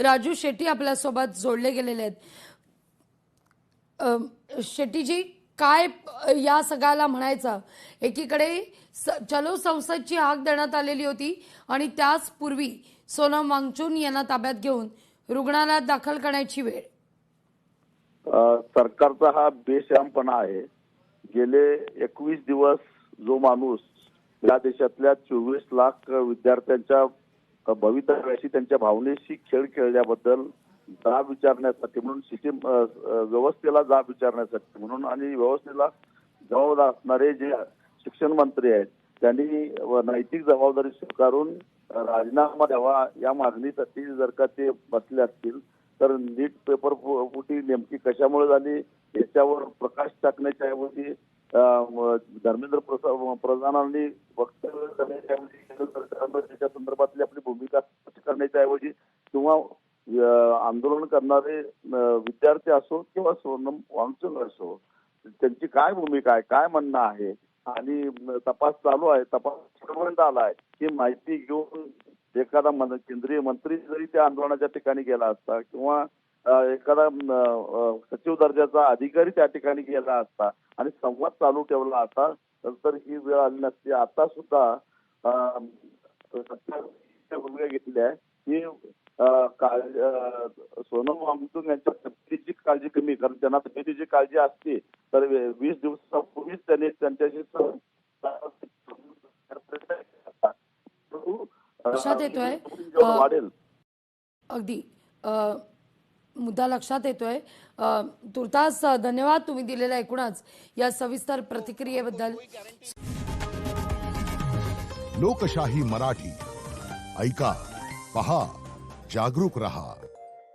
राजू शेट्टी आपल्यासोबत जोडले गेलेले आहेत। शेट्टीजी, काय या सगळ्याला म्हणायचं? एकीकडे चलो संसदची हाक देण्यात आलेली होती आणि त्याच पूर्वी सोनम वांगचुक यांना ताब्यात घेऊन रुग्णालयात दाखल करण्याची वेळ। सरकारचा हा बेशरमपणा आहे। गेले 21 दिवस जो माणूस या देशातल्या 24 लाख विद्यार्थ्यांच्या भवितव्याशी, त्यांच्या भावनेशी खेळ खेळल्याबद्दल जाब विचारण्यासाठी म्हणून सिस्टीम व्यवस्थेला जाब विचारण्यासाठी म्हणून आणि व्यवस्थेला जबाबदार असणारे जे शिक्षण मंत्री आहेत त्यांनी नैतिक जबाबदारी स्वीकारून राजीनामा द्यावा या मागणीसाठी जर का ते बसले असतील तर नीट पेपर फुटी नेमकी कशामुळे झाली याच्यावर प्रकाश टाकण्याच्या ऐवजी धर्मेंद्र प्रधानांनी वक्तव्य करण्याच्याऐवजी केंद्र सरकारनं त्याच्या संदर्भातली आपली भूमिका स्पष्ट करण्याच्या ऐवजी किंवा आंदोलन करणारे विद्यार्थी असो किंवा सोनम वांगचुक असो त्यांची काय भूमिका आहे, काय म्हणणं आहे आणि तपास चालू आहे, तपास आला आहे ही माहिती घेऊन एखादा केंद्रीय मंत्री जरी त्या आंदोलनाच्या ठिकाणी गेला असता किंवा एखादा सचिव दर्जाचा अधिकारी त्या ठिकाणी गेला असता आणि संवाद चालू ठेवला असता तर ही वेळ आली नसती। आता सुद्धा भूमिका घेतली आहे की सोनम वांगचुक यांच्या तब्येतीची काळजी कमी, कारण त्यांना तब्येतीची काळजी असते तर 20 दिवसापूर्वीच त्यांनी त्यांच्याशी लक्षात येतोय वाढेल। अगदी मुद्दा लक्षात येतोय। तुर्तास धन्यवाद तुम्ही दिलेल्या एकूणच या सविस्तर प्रतिक्रियेबद्दल। लोकशाही मराठी ऐका, पहा, जागरूक रहा।